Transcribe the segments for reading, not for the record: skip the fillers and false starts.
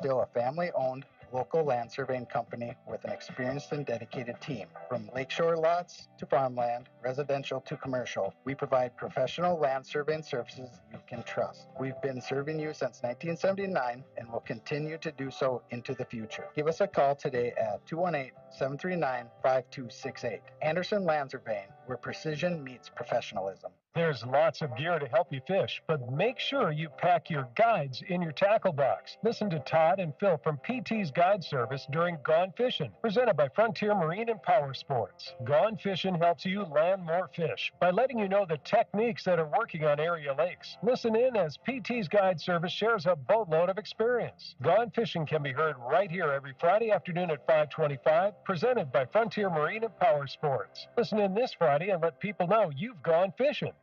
Still a family owned local land surveying company with an experienced and dedicated team. From lakeshore lots to farmland, residential to commercial, we provide professional land surveying services you can trust. We've been serving you since 1979 and will continue to do so into the future. Give us a call today at 218-739-5268. Anderson Land Surveying, where precision meets professionalism. There's lots of gear to help you fish, but make sure you pack your guides in your tackle box. Listen to Todd and Phil from PT's Guide Service during Gone Fishing, presented by Frontier Marine and Power Sports. Gone Fishing helps you land more fish by letting you know the techniques that are working on area lakes. Listen in as PT's Guide Service shares a boatload of experience. Gone Fishing can be heard right here every Friday afternoon at 5:25, presented by Frontier Marine and Power Sports. Listen in this Friday and let people know you've gone fishing.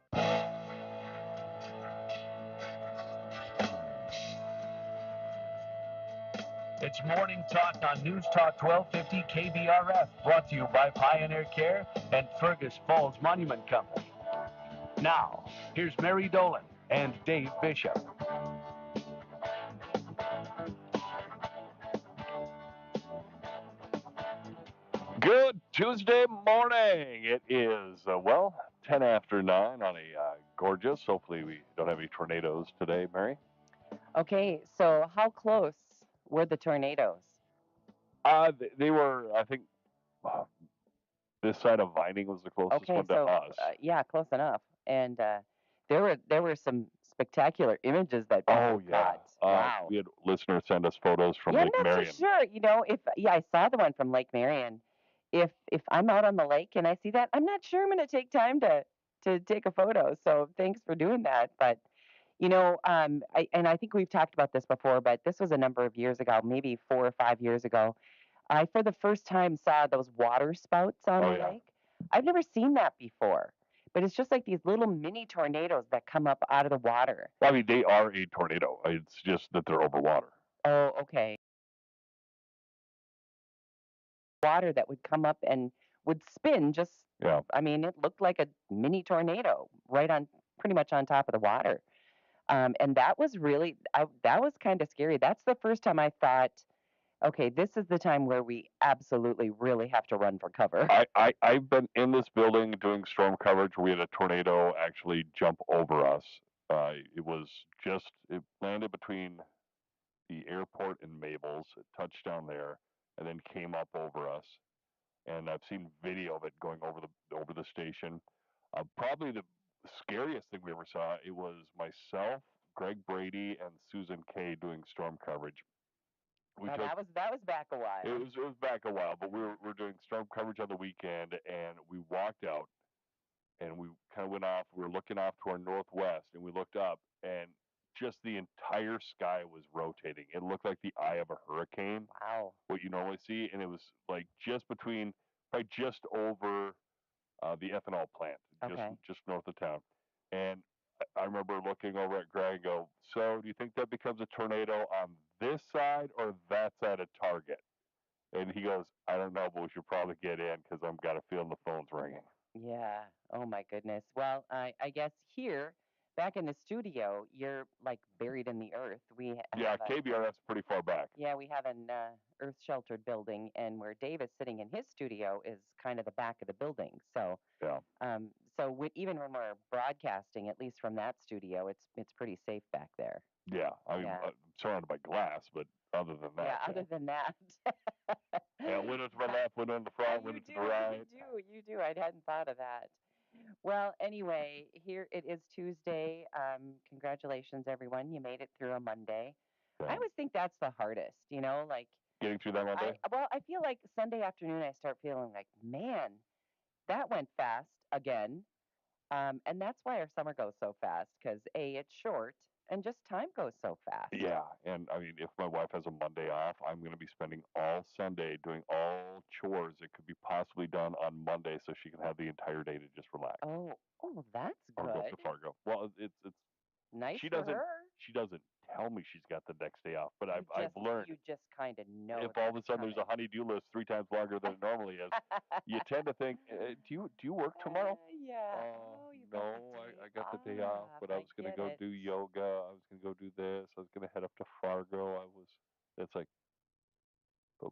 It's Morning Talk on News Talk 1250 KBRF, brought to you by Pioneer Care and Fergus Falls Monument Company. Now, here's Mary Dolan and Dave Bishop. Good Tuesday morning. It is, 10 after 9 on a gorgeous, hopefully we don't have any tornadoes today, Mary. Okay, so how close were the tornadoes? They were, I think, this side of Vining was the closest one to us. Yeah, close enough. And there were some spectacular images that people got. Wow. We had listeners send us photos from Yeah, Lake I'm not Marion. so sure. You know, I saw the one from Lake Marion. If I'm out on the lake and I see that, I'm not sure I'm going to take time to take a photo. So thanks for doing that. But you know, I think we've talked about this before, but this was a number of years ago, maybe 4 or 5 years ago. I, for the first time, saw those water spouts on the lake. I've never seen that before, but it's just like these little mini tornadoes that come up out of the water. Well, I mean, they are a tornado. It's just that they're over water. Oh, okay. Water that would come up and would spin just, I mean, it looked like a mini tornado right on, pretty much on top of the water. And that was really, that was kind of scary. That's the first time I thought, okay, this is the time where we absolutely really have to run for cover. I've been in this building doing storm coverage. We had a tornado actually jump over us. It landed between the airport and Mabel's. It touched down there and then came up over us. And I've seen video of it going over the station. Probably the scariest thing we ever saw, it was myself, Greg Brady, and Susan Kay doing storm coverage. That was back a while. It was back a while, but we were doing storm coverage on the weekend, and we walked out, and we kind of went off. We were looking off to our northwest, and we looked up, and just the entire sky was rotating. It looked like the eye of a hurricane. Wow. What you normally see, and it was like just over the ethanol plant, just north of town. And I remember looking over at Greg and go, so do you think that becomes a tornado on this side or that side of Target? And he goes, I don't know, but we should probably get in because I've got a feeling the phone's ringing. Yeah. Oh, my goodness. Well, I guess here, back in the studio, you're like buried in the earth. KBRF's pretty far back. Yeah, we have an earth-sheltered building, and where Dave is sitting in his studio is kind of the back of the building. So, even when we're broadcasting, at least from that studio, it's pretty safe back there. Yeah, I mean, I'm surrounded by glass, but other than that. Yeah, other than that. Window to my left, window in the front, window to the right. You do. I hadn't thought of that. Well, anyway, here it is Tuesday. Congratulations, everyone. You made it through a Monday. Yeah. I always think that's the hardest, like getting through that Monday. I feel like Sunday afternoon I start feeling like, man, that went fast again. And that's why our summer goes so fast, because it's short and just time goes so fast. Yeah, and I mean, if my wife has a Monday off, I'm going to be spending all Sunday doing all chores that could be possibly done on Monday, so she can have the entire day to just relax. Oh, that's good. Or go to Fargo. Well, it's nice she for doesn't. her. She doesn't tell me she's got the next day off, but I've learned. You just kind of know. If all of a sudden there's a honey-do list 3 times longer than it normally is, you tend to think, do you work tomorrow? Yeah. No, I got the day off, but I was going to go do yoga. I was going to go do this. I was going to head up to Fargo. It's like, but,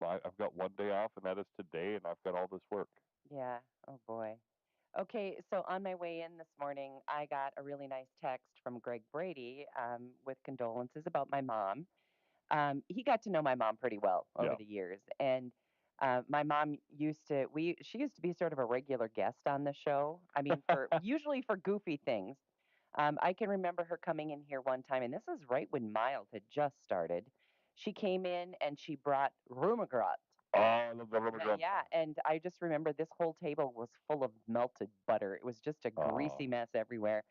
but I've got one day off, and that is today, and I've got all this work. Yeah. Oh boy. Okay, so on my way in this morning, I got a really nice text from Greg Brady with condolences about my mom. He got to know my mom pretty well over Yeah. the years, and my mom she used to be sort of a regular guest on the show. I mean, for usually for goofy things. I can remember her coming in here one time, and this is right when Miles had just started. She came in and she brought rumagrat. Oh, I love the rubber grunt. Yeah, and I just remember this whole table was full of melted butter. It was just a greasy mess everywhere.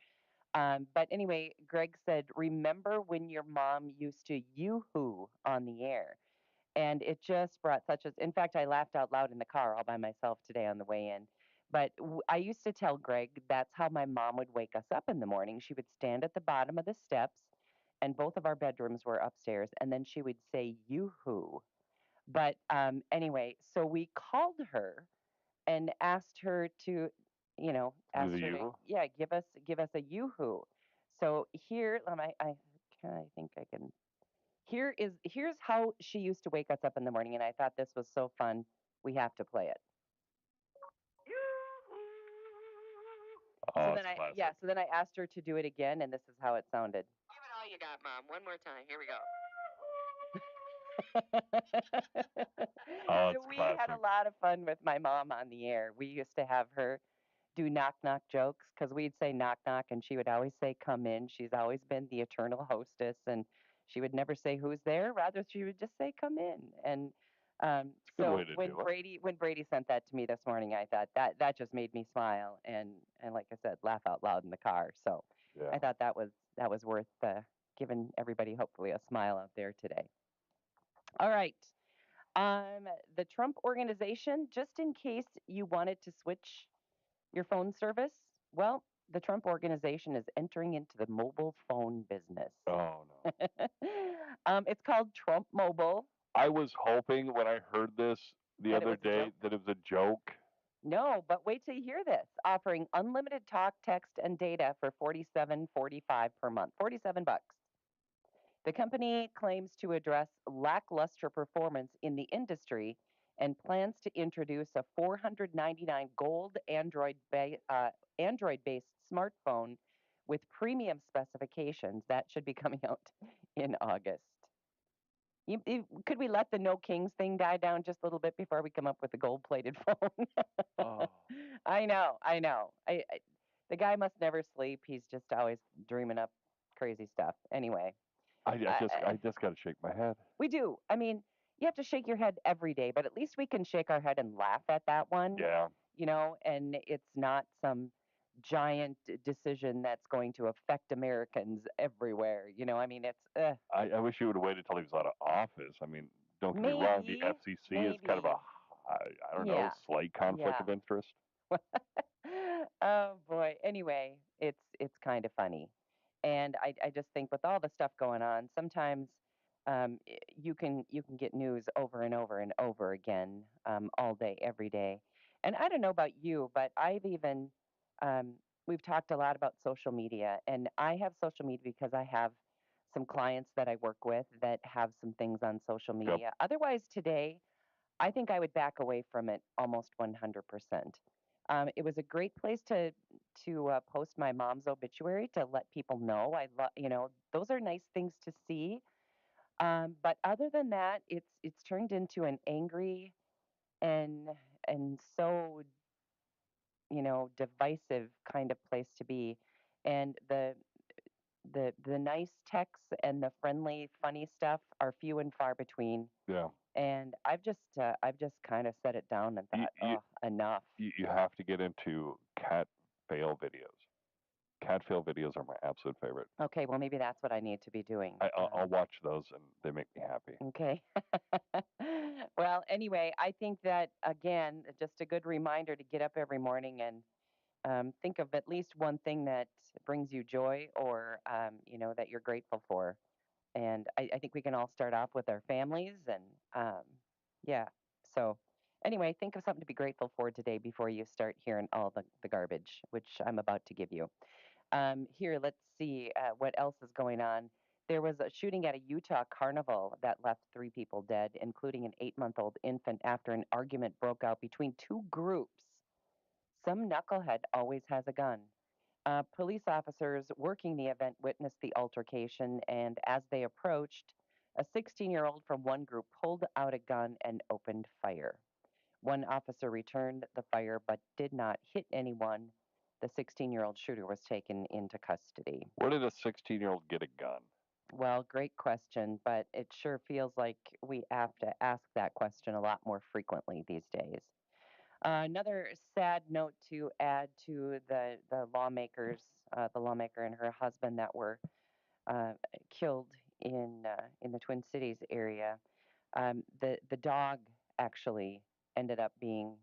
But anyway, Greg said, "Remember when your mom used to yoo-hoo on the air?" And it just brought such a. In fact, I laughed out loud in the car all by myself today on the way in. But I used to tell Greg that's how my mom would wake us up in the morning. She would stand at the bottom of the steps, and both of our bedrooms were upstairs, and then she would say yoo-hoo. But anyway, so we called her and asked her to, Do the asked her to, yoo-hoo? yeah, give us a yoo-hoo. So here, I think I can. Here's how she used to wake us up in the morning, and I thought this was so fun. We have to play it. Oh, So it's then I, classic. yeah, so then I asked her to do it again, and this is how it sounded. Give it all you got, Mom. One more time. Here we go. Oh, So it's we had a classic. lot of fun with my mom on the air. We used to have her do knock knock jokes because we'd say knock knock and she would always say come in. She's always been the eternal hostess and she would never say who's there. Rather, she would just say come in. And It's a good way to do it. When Brady sent that to me this morning, I thought that just made me smile and like I said, laugh out loud in the car. So Yeah. I thought that was worth giving everybody hopefully a smile out there today. All right. The Trump organization, just in case you wanted to switch your phone service, well, the Trump organization is entering into the mobile phone business. Oh no. It's called Trump Mobile. I was hoping when I heard this the That it other was a day joke? that it was a joke. No, but wait till you hear this. Offering unlimited talk, text, and data for $47.45 per month. 47 bucks. The company claims to address lackluster performance in the industry and plans to introduce a $499 gold Android-based smartphone with premium specifications that should be coming out in August. Could we let the No Kings thing die down just a little bit before we come up with a gold-plated phone? Oh. I know, I know. The guy must never sleep. He's just always dreaming up crazy stuff. Anyway, I uh, just got to shake my head. we do. I mean, you have to shake your head every day, but at least we can shake our head and laugh at that one, Yeah. and it's not some giant decision that's going to affect Americans everywhere. I mean, it's I wish you would have waited till he was out of office. I mean, don't get me wrong. The maybe, FCC is kind of maybe, I don't know, yeah, slight conflict yeah. of interest. Oh boy. Anyway, it's kind of funny. And I just think with all the stuff going on, sometimes you can get news over and over and over again all day, every day. And I don't know about you, but um, we've talked a lot about social media, and I have social media because I have some clients that I work with that have some things on social Yep. media. Otherwise, today I think I would back away from it almost 100%. It was a great place to post my mom's obituary to let people know. Those are nice things to see. But other than that, it's turned into an angry and so divisive kind of place to be. And the nice texts and the friendly, funny stuff are few and far between. Yeah. And I've just kind of set it down and thought, You, oh, enough. you have to get into cat fail videos. Cat fail videos are my absolute favorite. Okay, well maybe that's what I need to be doing. I'll watch those and they make me happy. Okay. Well, anyway, I think that again, just a good reminder to get up every morning and think of at least one thing that brings you joy or that you're grateful for. And I think we can all start off with our families and yeah. So anyway, think of something to be grateful for today before you start hearing all the garbage, which I'm about to give you. Here, let's see what else is going on. There was a shooting at a Utah carnival that left 3 people dead, including an 8-month-old infant, after an argument broke out between two groups. Some knucklehead always has a gun. Police officers working the event witnessed the altercation, and as they approached, a 16-year-old from one group pulled out a gun and opened fire. One officer returned the fire but did not hit anyone. The 16-year-old shooter was taken into custody. Where did a 16-year-old get a gun? Well, great question, but it sure feels like we have to ask that question a lot more frequently these days. Another sad note to add to the lawmakers, the lawmaker and her husband that were uh, killed in the Twin Cities area. The dog actually ended up being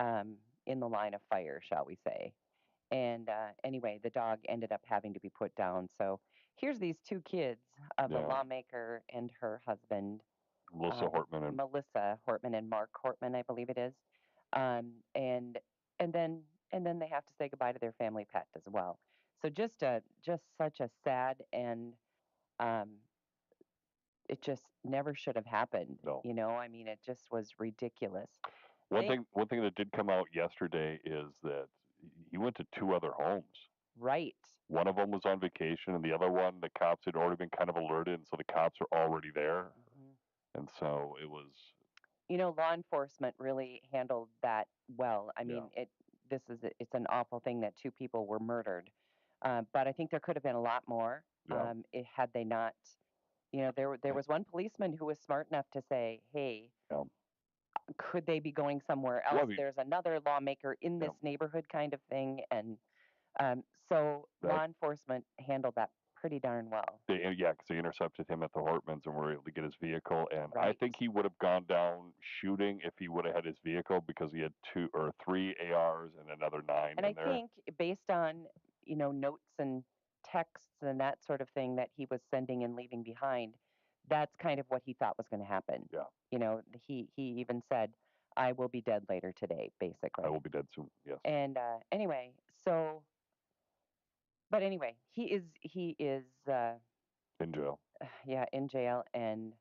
in the line of fire, shall we say? And anyway, the dog ended up having to be put down. So here's these two kids of the Yeah. lawmaker and her husband, Melissa Hortman and Melissa Hortman and Mark Hortman, I believe it is. Um, and and then they have to say goodbye to their family pet as well. So just such a sad, and um, it just never should have happened. no. You know, I mean, it just was ridiculous. One thing that did come out yesterday is that he went to 2 other homes. Right. One of them was on vacation, and the other one, the cops had already been kind of alerted, and so the cops are already there. Mhm. And so it was. You know, law enforcement really handled that well. I mean, it's an awful thing that 2 people were murdered, but I think there could have been a lot more Yeah. had they not. You know, there was one policeman who was smart enough to say, "Hey, Yeah. could they be going somewhere Well, I else? mean, There's another lawmaker in yeah. this neighborhood," kind of thing, and so That- law enforcement handled that pretty darn well. Yeah, because they intercepted him at the Hortmans and were able to get his vehicle. And I Right. think he would have gone down shooting if he would have had his vehicle, because he had 2 or 3 ARs and another 9 And in I there. think based on, notes and texts and that sort of thing that he was sending and leaving behind, that's kind of what he thought was going to happen. Yeah. You know, he even said, "I will be dead later today," basically. I will be dead soon. Yes. And anyway, so but anyway, he is In jail. yeah, in jail, and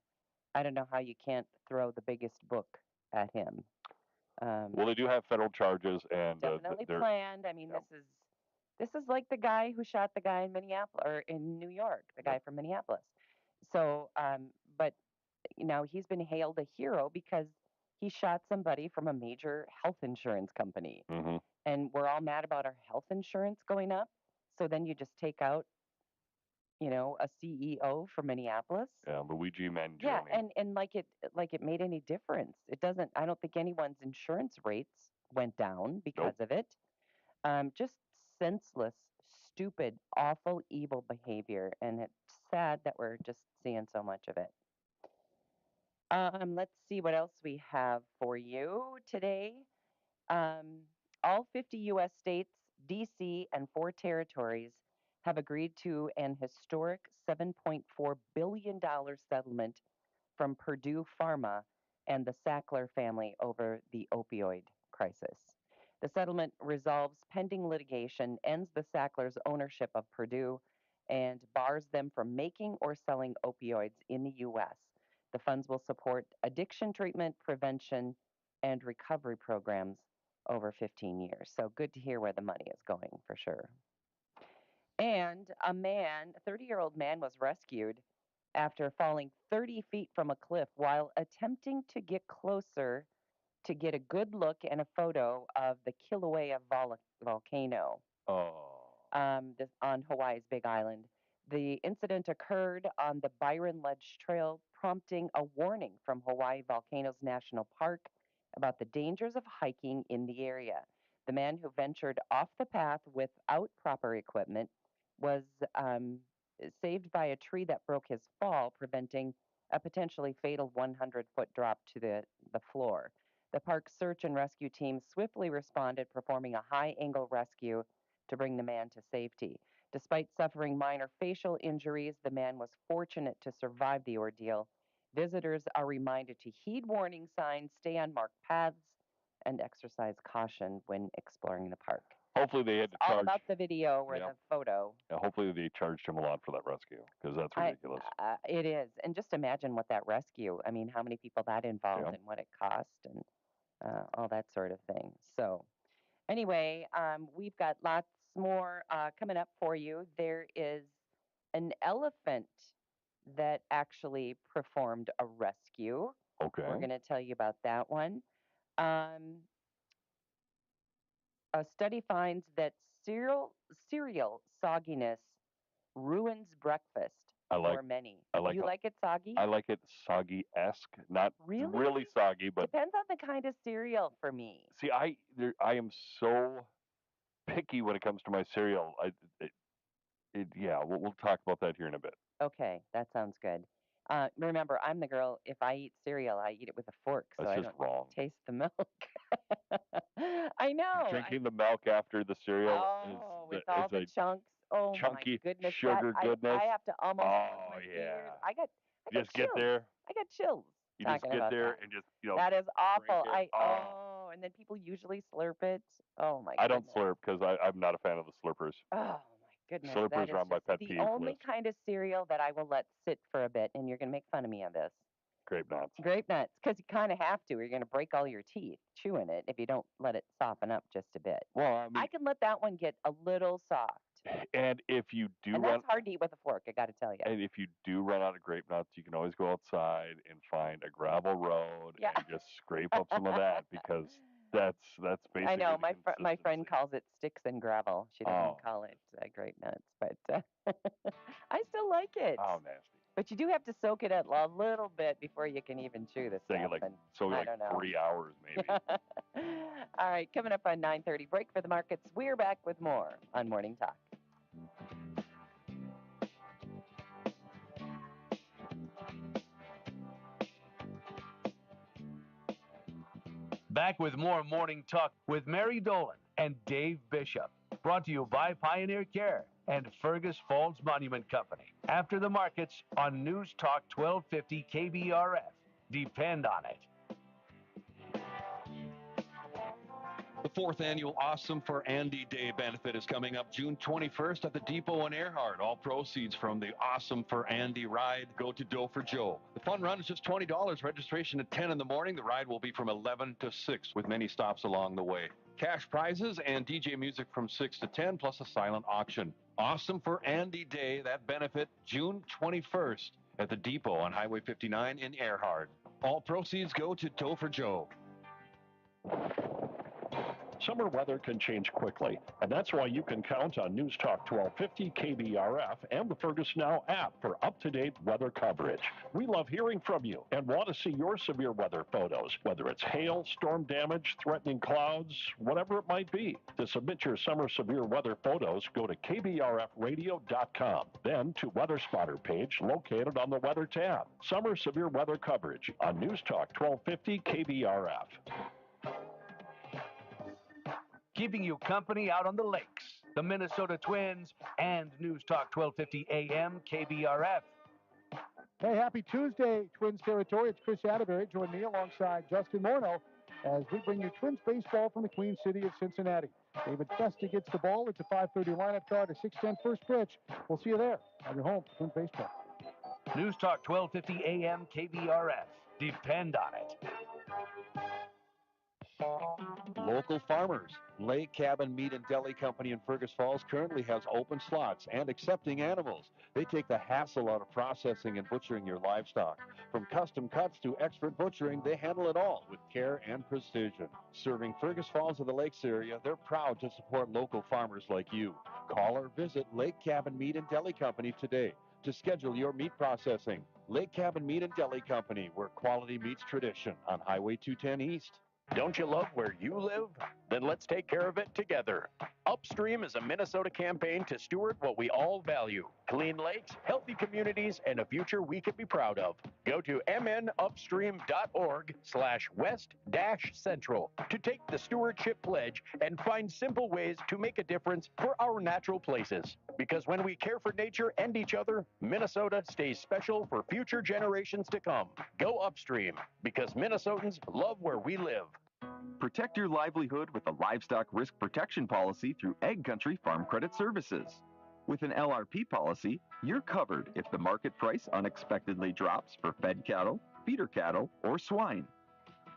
I don't know how you can't throw the biggest book at him. Well, they do have federal charges, and Definitely they're. planned. I mean, Yep. this is like the guy who shot the guy in Minneapolis or in New York, the guy Yep. from Minneapolis. So, but he's been hailed a hero because he shot somebody from a major health insurance company, Hmm. and we're all mad about our health insurance going up. So then you just take out, a CEO from Minneapolis. Yeah, Luigi Mangione. Yeah, and like it made any difference. It doesn't. I don't think anyone's insurance rates went down because Nope. of it. Just senseless, stupid, awful, evil behavior, and it's sad that we're just seeing so much of it. Let's see what else we have for you today. Um, all 50 U.S. states, D.C., and 4 territories have agreed to an historic $7.4 billion settlement from Purdue Pharma and the Sackler family over the opioid crisis. The settlement resolves pending litigation, ends the Sacklers' ownership of Purdue, and bars them from making or selling opioids in the U.S. The funds will support addiction treatment, prevention, and recovery programs over 15 years. So good to hear where the money is going for sure. And a 30-year-old man was rescued after falling 30 feet from a cliff while attempting to get closer to get a good look and a photo of the Kilauea volcano Oh. on Hawaii's Big Island. The incident occurred on the Byron Ledge Trail, prompting a warning from Hawaii Volcanoes National Park about the dangers of hiking in the area. The man who ventured off the path without proper equipment was saved by a tree that broke his fall, preventing a potentially fatal 100-foot drop to the floor. The park's search and rescue team swiftly responded, performing a high angle rescue to bring the man to safety. Despite suffering minor facial injuries, the man was fortunate to survive the ordeal. Visitors are reminded to heed warning signs, stay on marked paths, and exercise caution when exploring the park. Hopefully they had to All charge. about the video or Yeah. the photo. Yeah, hopefully they charged him a lot for that rescue because that's ridiculous. It is. And just imagine what that rescue, I mean, how many people that involved and what it cost and all that sort of thing. So anyway, we've got lots more coming up for you. There is an elephant that actually performed a rescue. Okay. We're going to tell you about that one. A study finds that cereal sogginess ruins breakfast for many. You like it soggy? I like it soggy-esque, not really soggy, but depends on the kind of cereal for me. see, I am so picky when it comes to my cereal. Yeah, we'll talk about that here in a bit. Okay, that sounds good. Remember, I'm the girl. If I eat cereal, I eat it with a fork, so I don't taste the milk. I know. Drinking the milk after the cereal with all the chunks. Oh chunky my goodness, sugar goodness. I have to almost close my ears. I got just chills. Get there. I got chills. You just get there and just That is awful. Drink and then people usually slurp it. Oh my goodness. I don't slurp because I'm not a fan of the slurpers. Oh my goodness. Slurpers are on my pet peeve the only kind of cereal that I will let sit for a bit, and you're going to make fun of me on this. Grape nuts. Grape nuts, because you kind of have to, or you're going to break all your teeth chewing it if you don't let it soften up just a bit. Well, I can let that one get a little soft. And if you do that's hard to eat with a fork, I got to tell you. And if you do run out of grape nuts, you can always go outside and find a gravel road and just scrape up some of that because that's basically. I know my friend calls it sticks and gravel. She doesn't call it grape nuts, but I still like it. Oh, nasty. But you do have to soak it a little bit before you can even chew this stuff. Like 3 hours maybe. All right, coming up on 9:30, break for the markets. We're back with more on Morning Talk. Back with more Morning Talk with Mary Dolan and Dave Bishop. Brought to you by Pioneer Care and Fergus Falls Monument Company. After the markets on News Talk 1250 KBRF. Depend on it. The fourth annual Awesome for Andy Day benefit is coming up June 21st at the Depot in Earhart. All proceeds from the Awesome for Andy ride go to Doe for Joe. The fun run is just $20. Registration at 10 in the morning. The ride will be from 11 to 6 with many stops along the way. Cash prizes and DJ music from 6 to 10 plus a silent auction. Awesome for Andy Day, that benefit June 21st at the Depot on Highway 59 in Earhart. All proceeds go to Doe for Joe. Summer weather can change quickly, and that's why you can count on News Talk 1250 KBRF and the Fergus Now app for up-to-date weather coverage. We love hearing from you and want to see your severe weather photos, whether it's hail, storm damage, threatening clouds, whatever it might be. To submit your summer severe weather photos, go to kbrfradio.com, then to Weather Spotter page located on the Weather tab. Summer severe weather coverage on News Talk 1250 KBRF. Keeping you company out on the lakes, the Minnesota Twins, and News Talk 1250 AM KBRF. Hey, happy Tuesday, Twins territory. It's Chris Atterbury. Join me alongside Justin Morneau as we bring you Twins baseball from the Queen City of Cincinnati. David Festa gets the ball. It's a 5:30 lineup card, a 6:10 first pitch. We'll see you there on your home for Twins baseball. News Talk 1250 AM KBRF. Depend on it. Local farmers. Lake Cabin Meat and Deli Company in Fergus Falls currently has open slots and accepting animals. They take the hassle out of processing and butchering your livestock. From custom cuts to expert butchering, they handle it all with care and precision. Serving Fergus Falls of the Lakes area, they're proud to support local farmers like you. Call or visit Lake Cabin Meat and Deli Company today to schedule your meat processing. Lake Cabin Meat and Deli Company, where quality meets tradition on Highway 210 East. Don't you love where you live? Then let's take care of it together. Upstream is a Minnesota campaign to steward what we all value: clean lakes, healthy communities, and a future we can be proud of. Go to mnupstream.org/west-central to take the stewardship pledge and find simple ways to make a difference for our natural places. Because when we care for nature and each other, Minnesota stays special for future generations to come. Go upstream, because Minnesotans love where we live. Protect your livelihood with a livestock risk protection policy through Ag Country Farm Credit Services. With an LRP policy, you're covered if the market price unexpectedly drops for fed cattle, feeder cattle, or swine.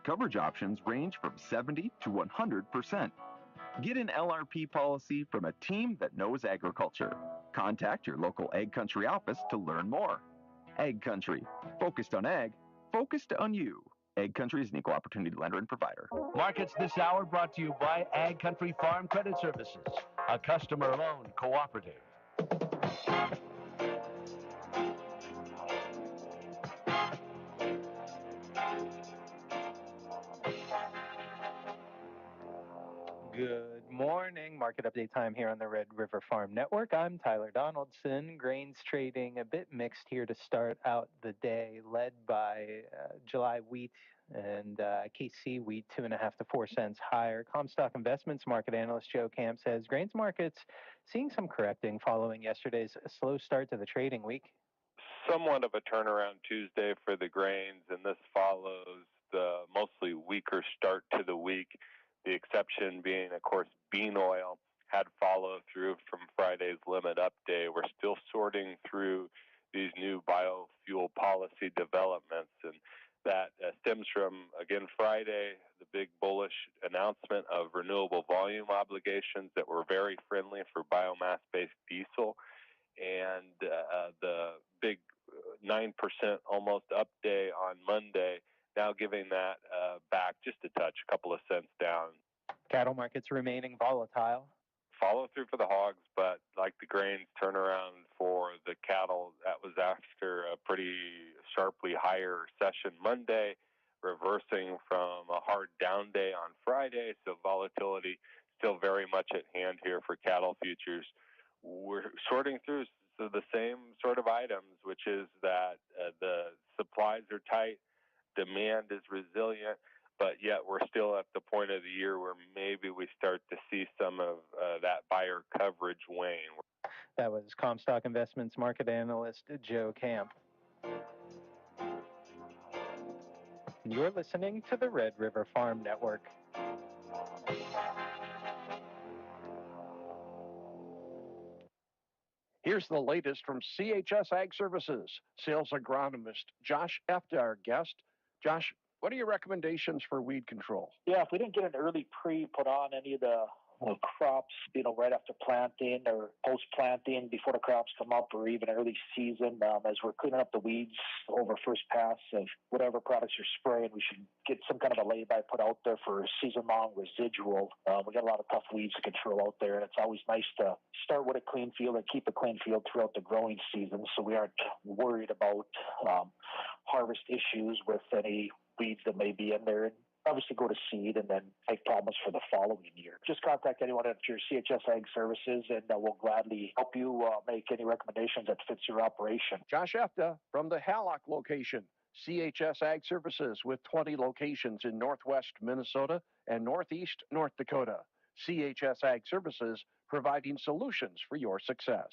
Coverage options range from 70 to 100%. Get an LRP policy from a team that knows agriculture. Contact your local Ag Country office to learn more. Ag Country, focused on ag, focused on you. Ag Country is an equal opportunity lender and provider. Markets this hour brought to you by Ag Country Farm Credit Services, a customer loan cooperative. Good morning. Market update time here on the Red River Farm Network. I'm Tyler Donaldson. Grains trading a bit mixed here to start out the day, led by July wheat and KC wheat 2.5 to 4 cents higher. Comstock Investments market analyst Joe Camp says grains markets seeing some correcting following yesterday's slow start to the trading week. Somewhat of a turnaround Tuesday for the grains, and this follows the mostly weaker start to the week. The exception being, of course, bean oil had follow through from Friday's limit up day. We're still sorting through these new biofuel policy developments, and that stems from, again, Friday, the big bullish announcement of renewable volume obligations that were very friendly for biomass-based diesel, and the big 9% almost up day on Monday, now giving that back just a touch, a couple of cents down. Cattle markets remaining volatile. Follow through for the hogs, but like the grains, turnaround for the cattle. That was after a pretty sharply higher session Monday, reversing from a hard down day on Friday. So volatility still very much at hand here for cattle futures. We're sorting through the same sort of items, which is that the supplies are tight, demand is resilient, but yet we're still at the point of the year where maybe we start to see some of that buyer coverage wane. That was Comstock Investments market analyst Joe Camp. You're listening to the Red River Farm Network. Here's the latest from CHS Ag Services. Sales agronomist Josh Efta, our guest. Josh, what are your recommendations for weed control? Yeah, if we didn't get an early pre put on any of the crops, right after planting or post-planting, before the crops come up, or even early season, as we're cleaning up the weeds over first pass of whatever products you're spraying, we should get some kind of a lay-by put out there for season-long residual. We got a lot of tough weeds to control out there, and it's always nice to start with a clean field and keep a clean field throughout the growing season, so we aren't worried about harvest issues with any weeds that may be in there. And obviously go to seed and then make problems for the following year. Just contact anyone at your CHS Ag Services, and we'll gladly help you make any recommendations that fits your operation. Josh Efta from the Hallock location. CHS Ag Services with 20 locations in northwest Minnesota and northeast North Dakota. CHS Ag Services, providing solutions for your success.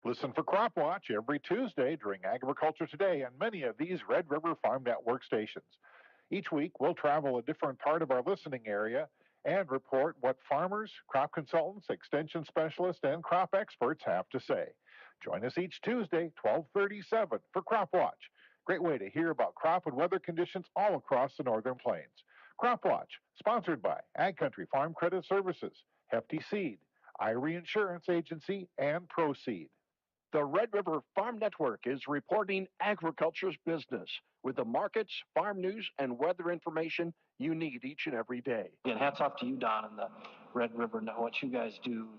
Listen for Crop Watch every Tuesday during Agriculture Today on many of these Red River Farm Network stations. Each week, we'll travel a different part of our listening area and report what farmers, crop consultants, extension specialists, and crop experts have to say. Join us each Tuesday, 12:37 for Crop Watch. Great way to hear about crop and weather conditions all across the Northern Plains. Crop Watch, sponsored by Ag Country Farm Credit Services, Hefty Seed, IRE Insurance Agency, and Proseed. The Red River Farm Network is reporting agriculture's business with the markets, farm news, and weather information you need each and every day. Again, hats off to you, Don, and the Red River, what you guys do,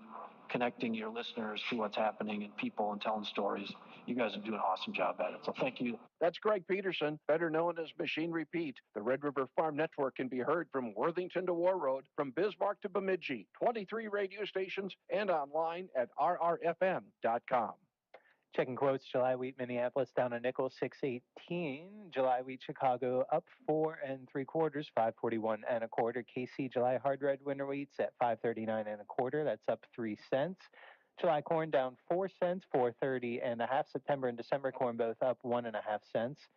connecting your listeners to what's happening and people and telling stories. You guys are doing an awesome job at it, so thank you. That's Greg Peterson, better known as Machine Repeat. The Red River Farm Network can be heard from Worthington to War Road, from Bismarck to Bemidji, 23 radio stations, and online at rrfm.com. Checking quotes, July wheat Minneapolis down a nickel, 6.18. July wheat Chicago up 4 3/4, 5.41 1/4. KC July hard red winter wheats at 5.39 1/4. That's up 3 cents. July corn down 4 cents, 4.30 1/2. September and December corn both up 1.5 cents.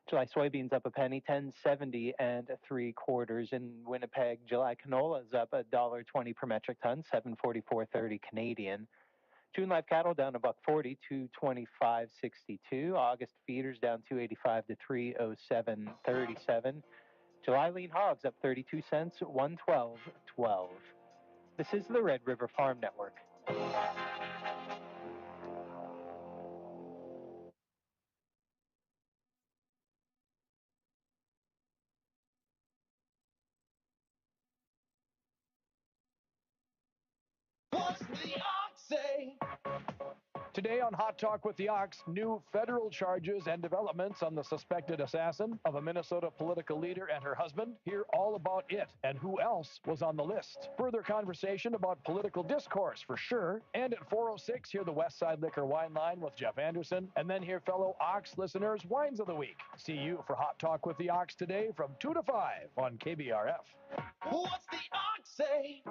July soybeans up a penny, 10.70 and 3/4. In Winnipeg, July canola is up $1.20 per metric ton, 744.30 Canadian. June live cattle down $1.40 to 25.62. August feeders down 2.85 to 307.37. July lean hogs up 32 cents, 112.12. This is the Red River Farm Network. What's the ox say? Today on Hot Talk with the Ox, new federal charges and developments on the suspected assassin of a Minnesota political leader and her husband. Hear all about it and who else was on the list. Further conversation about political discourse for sure. And at 4:06, hear the West Side Liquor Wine Line with Jeff Anderson. And then hear fellow Ox listeners' Wines of the Week. See you for Hot Talk with the Ox today from 2 to 5 on KBRF. What's the ox say?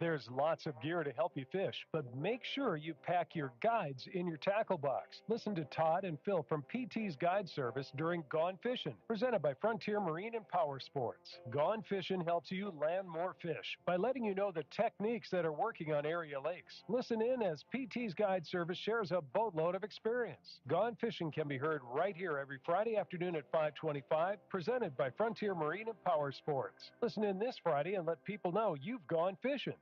There's lots of gear to help you fish, but make sure you pack your guides in your tackle box. Listen to Todd and Phil from PT's Guide Service during Gone Fishing, presented by Frontier Marine and Power Sports. Gone Fishing helps you land more fish by letting you know the techniques that are working on area lakes. Listen in as PT's Guide Service shares a boatload of experience. Gone Fishing can be heard right here every Friday afternoon at 5:25, presented by Frontier Marine and Power Sports. Listen in this Friday and let people know you've gone fishing.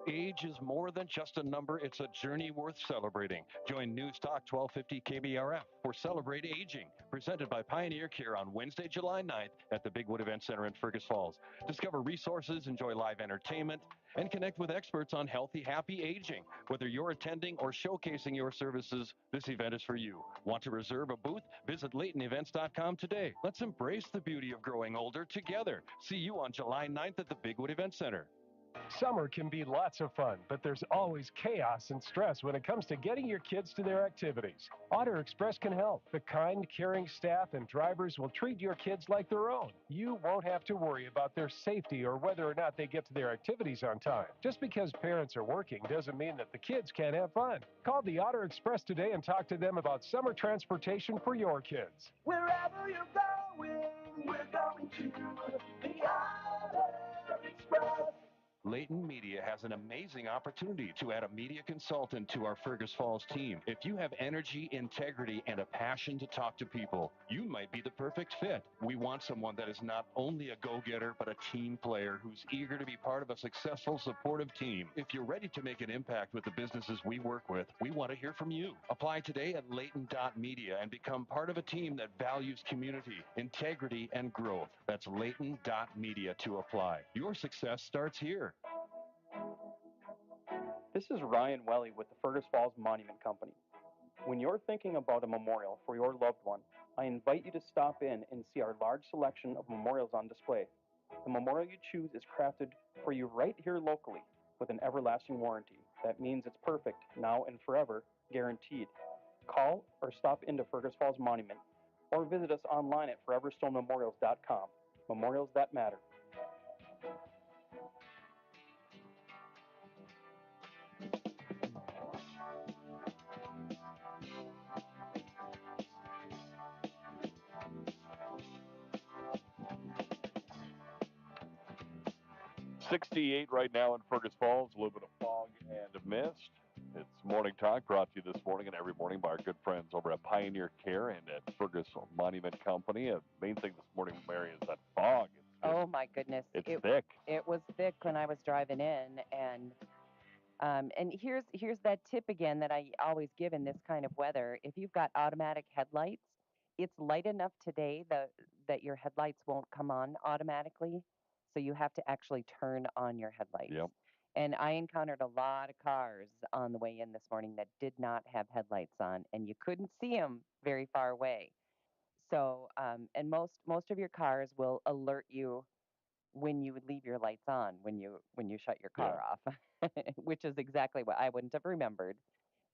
Age is more than just a number, it's a journey worth celebrating. Join News Talk 1250 KBRF for Celebrate Aging, presented by Pioneer Care on Wednesday, July 9th at the Bigwood Event Center in Fergus Falls. Discover resources, enjoy live entertainment, and connect with experts on healthy, happy aging. Whether you're attending or showcasing your services, this event is for you. Want to reserve a booth? Visit LaytonEvents.com today. Let's embrace the beauty of growing older together. See you on July 9th at the Bigwood Event Center. Summer can be lots of fun, but there's always chaos and stress when it comes to getting your kids to their activities. Auto Express can help. The kind, caring staff and drivers will treat your kids like their own. You won't have to worry about their safety or whether or not they get to their activities on time. Just because parents are working doesn't mean that the kids can't have fun. Call the Auto Express today and talk to them about summer transportation for your kids. Wherever you're going, we're going to the Auto Express. Layton Media has an amazing opportunity to add a media consultant to our Fergus Falls team. If you have energy, integrity, and a passion to talk to people, you might be the perfect fit. We want someone that is not only a go-getter, but a team player who's eager to be part of a successful, supportive team. If you're ready to make an impact with the businesses we work with, we want to hear from you. Apply today at Layton.media and become part of a team that values community, integrity, and growth. That's Layton.media to apply. Your success starts here. This is Ryan Welly with the Fergus Falls Monument Company. When you're thinking about a memorial for your loved one, I invite you to stop in and see our large selection of memorials on display. The memorial you choose is crafted for you right here locally with an everlasting warranty. That means it's perfect now and forever, guaranteed. Call or stop into Fergus Falls Monument or visit us online at foreverstonемemorials.com. Memorials that matter. 68 right now in Fergus Falls, a little bit of fog and a mist. It's Morning Talk brought to you this morning and every morning by our good friends over at Pioneer Care and at Fergus Monument Company. The main thing this morning, Mary, is that fog. Oh my goodness. It's thick. It was thick when I was driving in, and here's that tip again that I always give in this kind of weather. If you've got automatic headlights, it's light enough today that your headlights won't come on automatically, so you have to actually turn on your headlights. Yep. And I encountered a lot of cars on the way in this morning that did not have headlights on, and you couldn't see them very far away. So, and most of your cars will alert you when you leave your lights on, when you shut your car off, which is exactly what I wouldn't have remembered.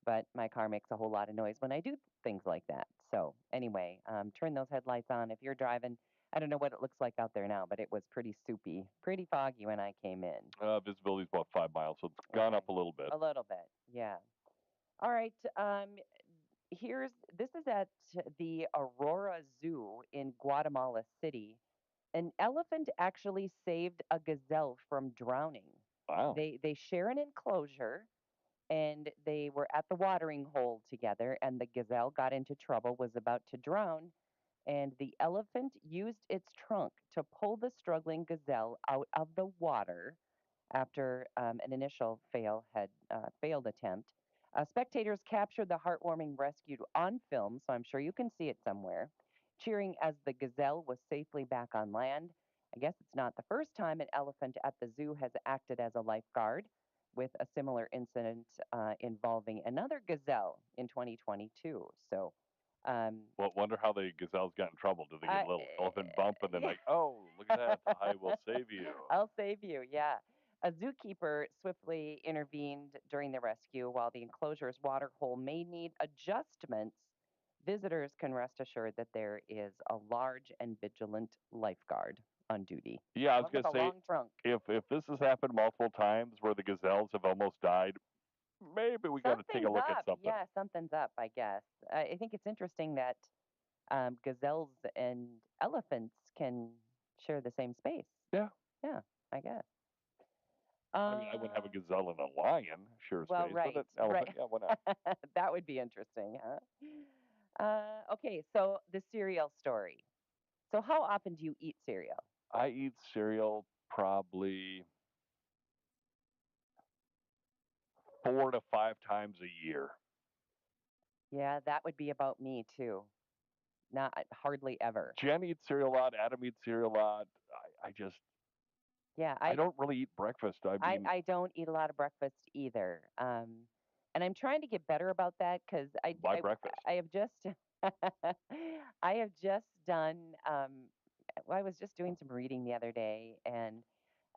But my car makes a whole lot of noise when I do things like that. So anyway, turn those headlights on if you're driving. I don't know what it looks like out there now, but it was pretty soupy, pretty foggy when I came in. Visibility's about 5 miles, so it's gone up a little bit. A little bit, yeah. All right. This is at the Aurora Zoo in Guatemala City. An elephant actually saved a gazelle from drowning. Wow. They share an enclosure, and they were at the watering hole together, and the gazelle got into trouble, was about to drown, and the elephant used its trunk to pull the struggling gazelle out of the water after an initial failed attempt. Spectators captured the heartwarming rescue on film, so I'm sure you can see it somewhere, cheering as the gazelle was safely back on land. I guess it's not the first time an elephant at the zoo has acted as a lifeguard, with a similar incident involving another gazelle in 2022. So, Well, wonder how the gazelles got in trouble. Did they get a little elephant bump and then yeah. like, oh, look at that, I will save you. I'll save you, yeah. A zookeeper swiftly intervened during the rescue. While the enclosure's water hole may need adjustments, visitors can rest assured that there is a large and vigilant lifeguard on duty. Yeah, I was One with gonna a say, long trunk. if this has happened multiple times where the gazelles have almost died, maybe we got to take a Something's look at up. something. Yeah, something's up, I guess. I think it's interesting that gazelles and elephants can share the same space. Yeah. Yeah, I guess. I mean, I wouldn't have a gazelle and a lion share Well, space, right, but an elephant, right. yeah, why not? That would be interesting, huh? Okay, so the cereal story. So, how often do you eat cereal? I eat cereal probably 4 to 5 times a year. Yeah, that would be about me too. Not hardly ever. Jen eats cereal a lot. Adam eats cereal a lot. I just, Yeah, I don't really eat breakfast. I mean, I don't eat a lot of breakfast either. And I'm trying to get better about that because why breakfast? I have just I have just done well, I was just doing some reading the other day, and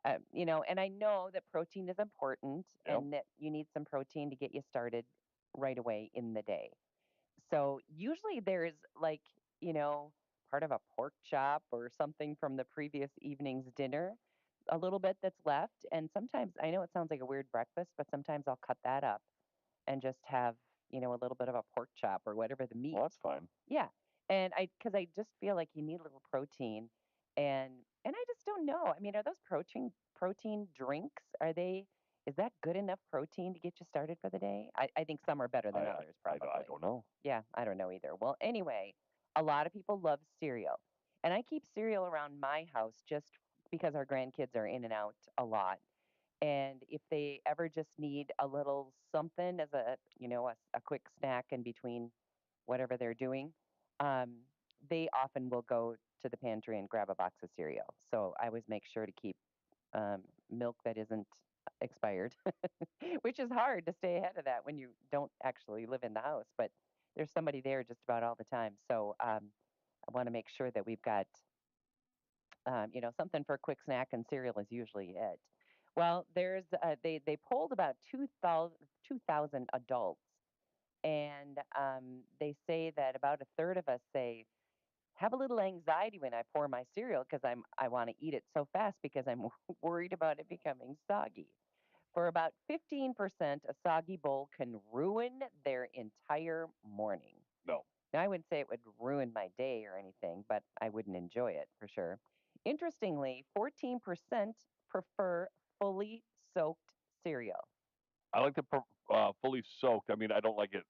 and I know that protein is important Yep. and that you need some protein to get you started right away in the day. So usually there's like, you know, part of a pork chop or something from the previous evening's dinner, a little bit that's left. And sometimes I know it sounds like a weird breakfast, but sometimes I'll cut that up and just have, a little bit of a pork chop or whatever the meat. Well, that's fine. Yeah. And because I just feel like you need a little protein, and I just don't know. I mean, are those protein drinks? Is that good enough protein to get you started for the day? I think some are better than others, probably. I don't know. Yeah, I don't know either. Well, anyway, a lot of people love cereal. And I keep cereal around my house just because our grandkids are in and out a lot. And if they ever just need a little something as a quick snack in between whatever they're doing, um, they often will go to the pantry and grab a box of cereal. So I always make sure to keep milk that isn't expired, which is hard to stay ahead of that when you don't actually live in the house. But there's somebody there just about all the time. So I want to make sure that we've got, something for a quick snack, and cereal is usually it. Well, they polled about 2,000 adults, and they say that about a third of us say have a little anxiety when I pour my cereal because I want to eat it so fast because I'm worried about it becoming soggy. For about 15%, a soggy bowl can ruin their entire morning. No. Now, I wouldn't say it would ruin my day or anything, but I wouldn't enjoy it for sure. Interestingly, 14% prefer fully soaked cereal. I like the fully soaked. I mean, I don't like it,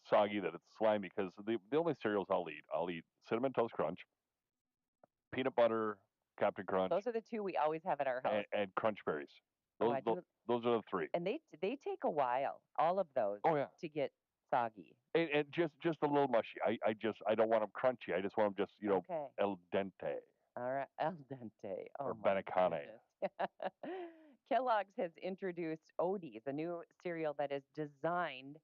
soggy that it's slimy because the only cereals I'll eat cinnamon toast crunch, peanut butter, Captain Crunch, Those are the two we always have at our house. and Crunch Berries. Oh, Those, I do. those are the three. And they take a while, all of those, Oh, yeah. to get soggy. And just a little mushy. I don't want them crunchy. I just want them just Okay. el dente. All right, al dente. Oh, Or my Benecane. goodness. Kellogg's has introduced Odie's, a new cereal that is designed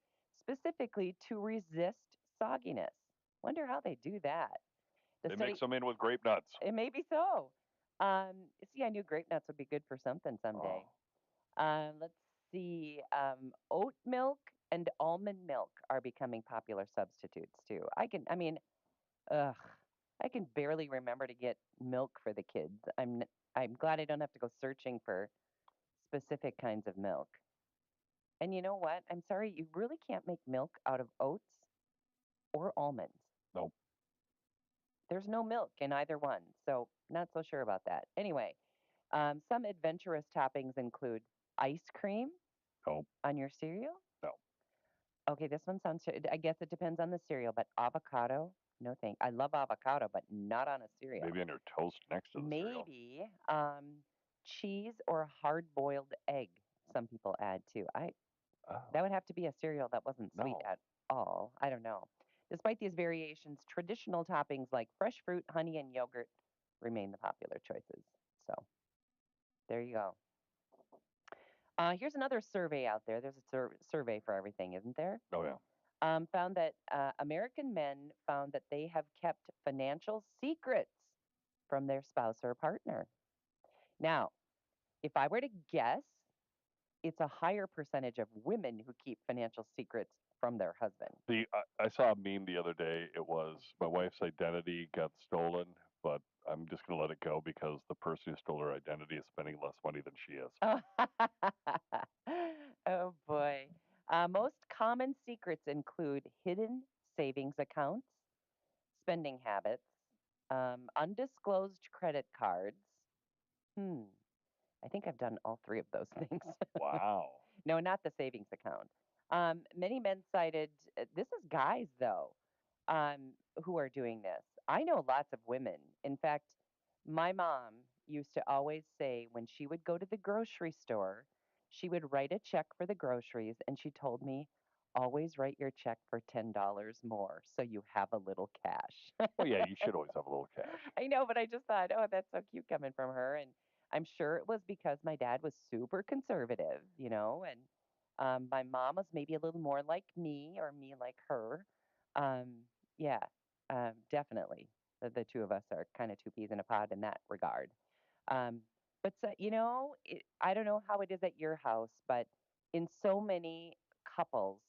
specifically to resist sogginess. Wonder how they do that. They mix them in with grape nuts. It may be so. See, I knew grape nuts would be good for something someday. Let's see. Oat milk and almond milk are becoming popular substitutes too. Ugh, I can barely remember to get milk for the kids. I'm glad I don't have to go searching for specific kinds of milk. And you know what? I'm sorry, you really can't make milk out of oats. or almonds. Nope. There's no milk in either one, so not so sure about that. Anyway, some adventurous toppings include ice cream Nope. on your cereal. No. Okay, this one sounds. I guess it depends on the cereal, but avocado. No thank. I love avocado, but not on a cereal. Maybe on your toast next to the cereal. Maybe cheese or hard-boiled egg. Some people add too. That would have to be a cereal that wasn't sweet No. at all. I don't know. Despite these variations, traditional toppings like fresh fruit, honey, and yogurt remain the popular choices. So there you go. Here's another survey out there. There's a survey for everything, isn't there? Oh yeah. Found that American men found that they have kept financial secrets from their spouse or partner. Now, if I were to guess, it's a higher percentage of women who keep financial secrets from their husband. I saw a meme the other day. It was my wife's identity got stolen, but I'm just gonna let it go because the person who stole her identity is spending less money than she is. Oh boy. Most common secrets include hidden savings accounts, spending habits, undisclosed credit cards. I think I've done all three of those things. Wow. No, not the savings account. Many men cited, this is guys though, who are doing this. I know lots of women. In fact, my mom used to always say when she would go to the grocery store, she would write a check for the groceries, and she told me, always write your check for $10 more so you have a little cash. Well, yeah, you should always have a little cash. I know, but I just thought, oh, that's so cute coming from her. And I'm sure it was because my dad was super conservative, and my mom was maybe a little more like me or me like her. Um, yeah, definitely. The two of us are kind of two peas in a pod in that regard. Um, but, so, I don't know how it is at your house, but in so many couples,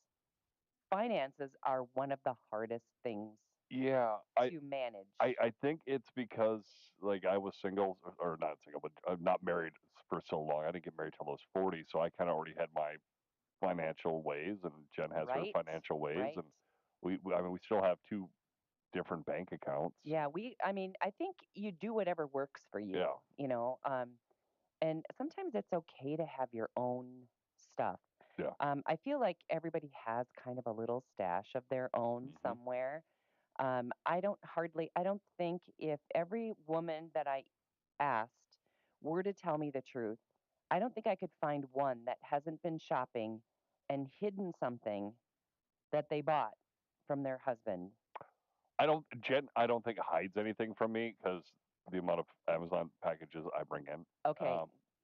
finances are one of the hardest things Yeah, to manage. I think it's because like I was single or not single, but I'm not married for so long. I didn't get married till I was 40, so I kind of already had my financial ways, and Jen has her Right, financial ways, right. and I mean we still have two different bank accounts. Yeah, I mean, I think you do whatever works for you, and sometimes it's okay to have your own stuff. Yeah. I feel like everybody has kind of a little stash of their own somewhere. I don't think if every woman that I asked were to tell me the truth, I don't think I could find one that hasn't been shopping and hidden something that they bought from their husband. Jen, I don't think hides anything from me because the amount of Amazon packages I bring in. Okay,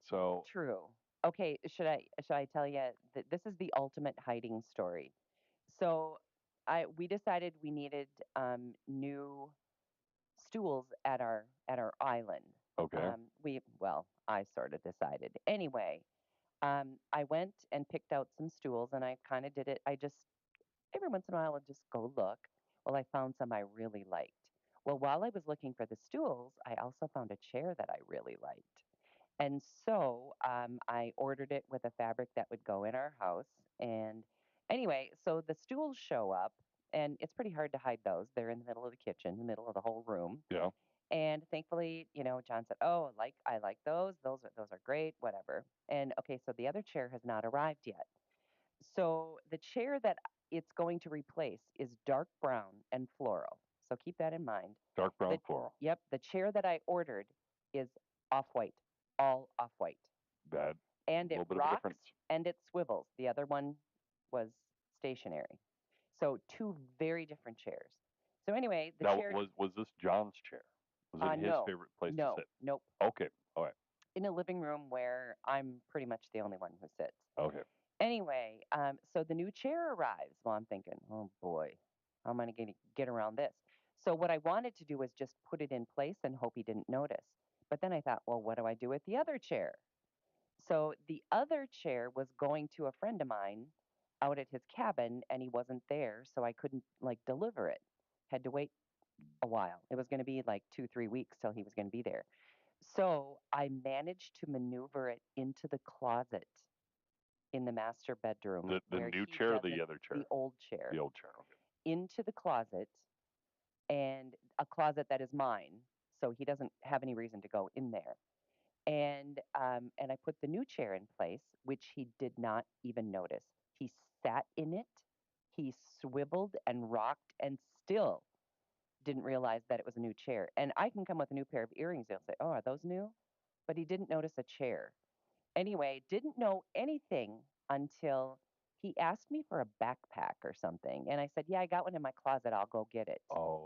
So true. Okay, should I tell you that this is the ultimate hiding story? So, we decided we needed new stools at our island. Okay. I sort of decided. Anyway, I went and picked out some stools, and I kind of did it. I just every once in a while I'll just go look. Well, I found some I really liked. Well, while I was looking for the stools, I also found a chair that I really liked. And so I ordered it with a fabric that would go in our house. And anyway, so the stools show up, and it's pretty hard to hide those. They're in the middle of the kitchen, the middle of the whole room. Yeah. And thankfully, John said, "Oh, I like those. Those are great. Whatever." And okay, so the other chair has not arrived yet. So the chair that it's going to replace is dark brown and floral. So keep that in mind. Dark brown floral. Yep, the chair that I ordered is off white, all off white. That And a it little bit rocks of a difference. and it swivels. The other one was stationary. So two very different chairs. So anyway, the Now, chair was this John's chair? Was it his no, favorite place no, to sit? nope. Okay. All right. In a living room where I'm pretty much the only one who sits. Okay. Anyway, so the new chair arrives. Well, I'm thinking, oh boy, how am I going to get around this? So what I wanted to do was just put it in place and hope he didn't notice. But then I thought, well, what do I do with the other chair? So the other chair was going to a friend of mine out at his cabin, and he wasn't there, so I couldn't deliver it. Had to wait a while. It was going to be like 2-3 weeks till he was going to be there. So I managed to maneuver it into the closet in the master bedroom. The where new he chair or the doesn't- other chair? The old chair. The old chair. Okay. into the closet, and a closet that is mine, so he doesn't have any reason to go in there. And I put the new chair in place, which he did not even notice. He sat in it, he swiveled and rocked, and still didn't realize that it was a new chair. And I can come with a new pair of earrings. They'll say, "Oh, are those new?" But he didn't notice a chair. Anyway, didn't know anything until he asked me for a backpack or something. And I said, "Yeah, I got one in my closet. I'll go get it."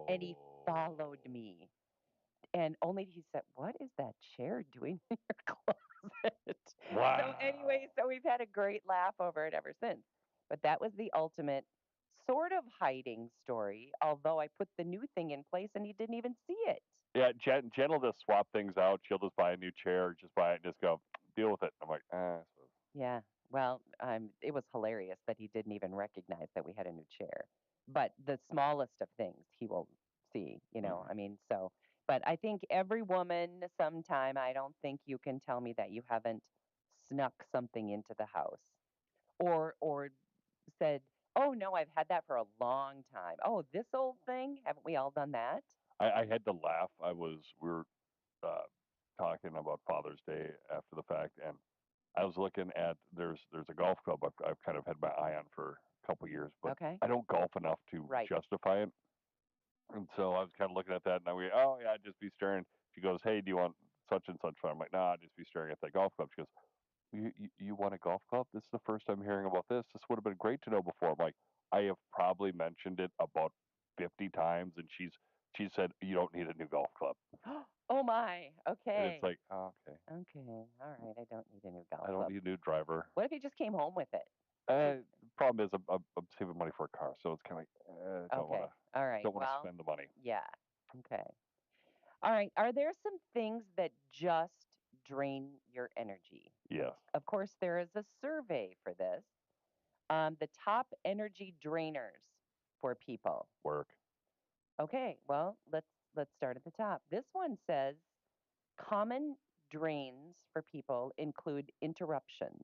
And he followed me. And only he said, "What is that chair doing in your closet?" So anyway, so we've had a great laugh over it ever since. But that was the ultimate sort of hiding story, although I put the new thing in place and he didn't even see it. Yeah, Jen will just swap things out. She'll just buy a new chair, just buy it and just go, deal with it. I'm like, Yeah. Well, it was hilarious that he didn't even recognize that we had a new chair. But the smallest of things he will see, I mean, so, but I think every woman sometime, I don't think you can tell me that you haven't snuck something into the house or said, "Oh no, I've had that for a long time. Oh, this old thing, haven't we all done that?" I had to laugh. We were uh, talking about Father's Day after the fact, and I was looking at there's a golf club I've kind of had my eye on for a couple years, but Okay. I don't golf enough to Right. justify it. And so I was kind of looking at that, and I went, "Oh yeah, I'd just be staring." She goes, "Hey, do you want such and such?" I'm like, "Nah, I'd just be staring at that golf club." She goes, "You want a golf club? This is the first time hearing about this. This would have been great to know before." I'm like, "I have probably mentioned it about 50 times," and she said, "You don't need a new golf club." Oh my. And Okay. it's like, oh, okay. Okay. All right. I don't need a new golf I don't club. need a new driver. What if he just came home with it? The problem is I'm saving money for a car, so it's kind of like, don't Okay. want All right. to Well, spend the money. yeah. Okay. All right. Are there some things that just drain your energy? Yes. Of course, there is a survey for this. The top energy drainers for people. Work. Okay. Well, let's start at the top. This one says common drains for people include interruptions.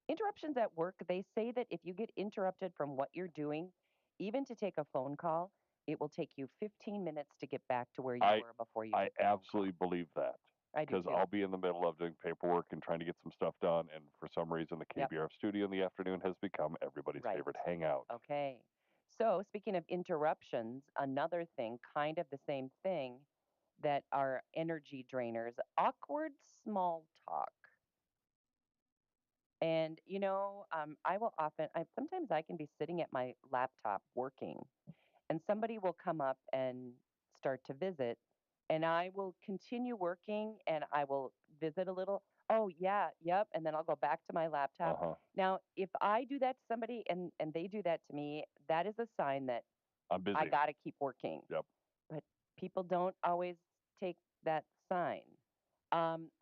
Interruptions at work, they say that if you get interrupted from what you're doing, even to take a phone call, it will take you 15 minutes to get back to where you were before you I took the phone absolutely believe that. I do Because too. I'll be in the middle of doing paperwork and trying to get some stuff done, and for some reason, the Yep. KBRF studio in the afternoon has become everybody's Right. favorite hangout. Okay. So, speaking of interruptions, another thing, kind of the same thing, that are energy drainers, awkward small talk. And I will sometimes I can be sitting at my laptop working, and somebody will come up and start to visit, and I will continue working and I will visit a little. Oh yeah, yep, and then I'll go back to my laptop. Now, if I do that to somebody and they do that to me, that is a sign that I'm busy. I got to keep working. Yep. But people don't always take that sign.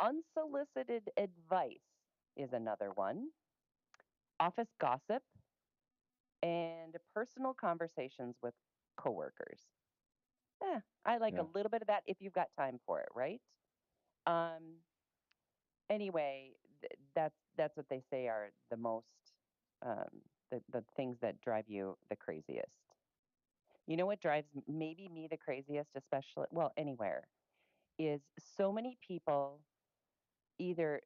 Unsolicited advice is another one. Office gossip and personal conversations with coworkers. I like a little bit of that if you've got time for it, right? Um, anyway, that's what they say are the most the things that drive you the craziest. You know what drives maybe me the craziest, especially anywhere, is so many people either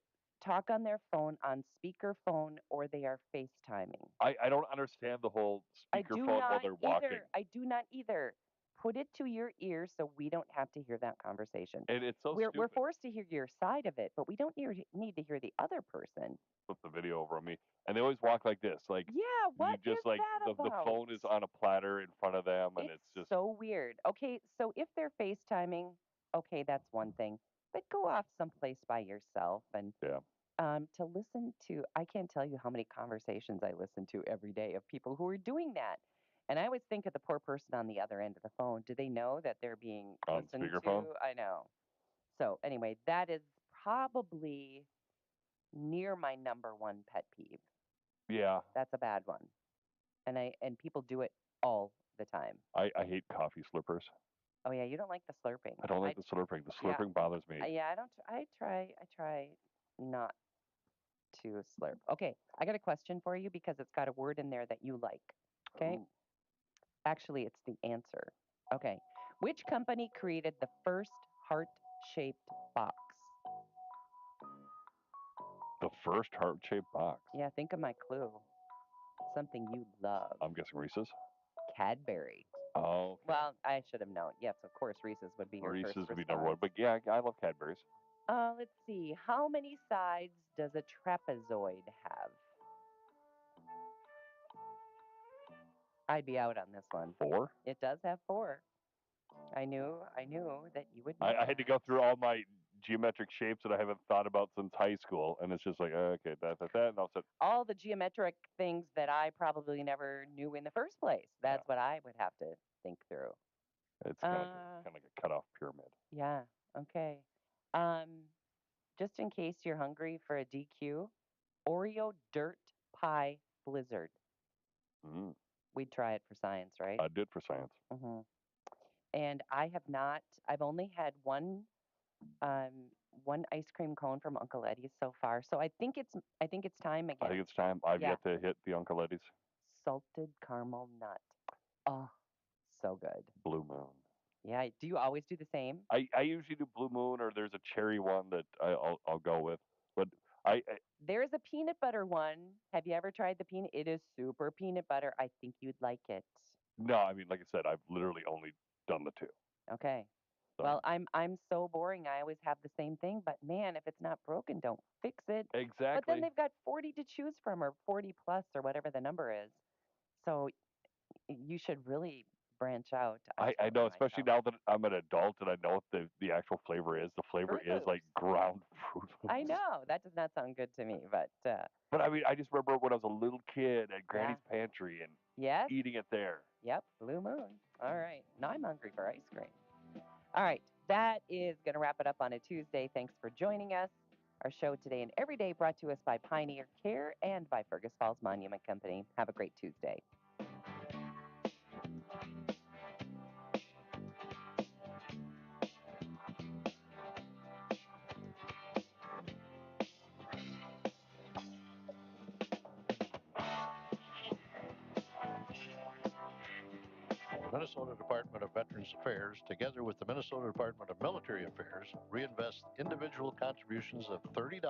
talk on their phone on speakerphone or they are FaceTiming. I don't understand the whole speakerphone while they're walking. I do not either. Put it to your ear so we don't have to hear that conversation. And it's so We're stupid. forced to hear your side of it, but we don't need to hear the other person. Flip the video over on me, and they always walk like this, like Yeah, what you just is like that the about? phone is on a platter in front of them, and it's just so weird. Okay, so if they're FaceTiming, okay, that's one thing. But go off someplace by yourself and to listen to, I can't tell you how many conversations I listen to every day of people who are doing that. And I always think of the poor person on the other end of the phone. Do they know that they're being on listened speakerphone. to? I know. So anyway, that is probably near my number one pet peeve. Yeah. That's a bad one. And people do it all the time. I hate coffee slurpers. Oh yeah, you don't like the slurping. I don't like the slurping. The slurping bothers me. Yeah, I don't. I try not to slurp. Okay, I got a question for you because it's got a word in there that you like. Okay. Actually, it's the answer. Okay. Which company created the first heart-shaped box? The first heart-shaped box. Yeah, think of my clue. Something you love. I'm guessing Reese's. Cadbury. Oh. Well, I should have known. Yes, of course, Reese's would be your Reese's first would be response. number one. But yeah, I love Cadbury's. Let's see. How many sides does a trapezoid have? I'd be out on this one. 4? It does have 4. I knew that you would know. I had to go through all my geometric shapes that I haven't thought about since high school, and it's just like, okay, that, and all of a sudden, All the geometric things that I probably never knew in the first place. That's what I would have to think through. it's kind of like a cut-off pyramid. Yeah. Okay. Just in case you're hungry for a DQ, Oreo dirt pie blizzard. Mm. We'd try it for science, right? I did for science. Mm-hmm. And I have not. I've only had one ice cream cone from Uncle Eddie's so far. So I think it's time again. I think it's time. I've yet to hit the Uncle Eddie's. Salted caramel nut. Oh, so good. Blue Moon. Yeah. Do you always do the same? I usually do Blue Moon, or there's a cherry one that I'll go with. But there's a peanut butter one. Have you ever tried the peanut? It is super peanut butter. I think you'd like it. No, I mean, like I said, I've literally only done the 2. Okay. So. Well, I'm so boring. I always have the same thing. But man, if it's not broken, don't fix it. Exactly. But then they've got 40 to choose from, or 40 plus, or whatever the number is. So you should really branch out. I know, especially now that I'm an adult and I know what the actual flavor is. The flavor is like ground fruit. I know. That does not sound good to me, but. But I mean, I just remember when I was a little kid at Granny's Pantry and eating it there. Yep, Blue Moon. All right. Now I'm hungry for ice cream. All right. That is going to wrap it up on a Tuesday. Thanks for joining us. Our show today and every day brought to us by Pioneer Care and by Fergus Falls Monument Company. Have a great Tuesday. The Minnesota Department of Veterans Affairs, together with the Minnesota Department of Military Affairs, reinvests individual contributions of $30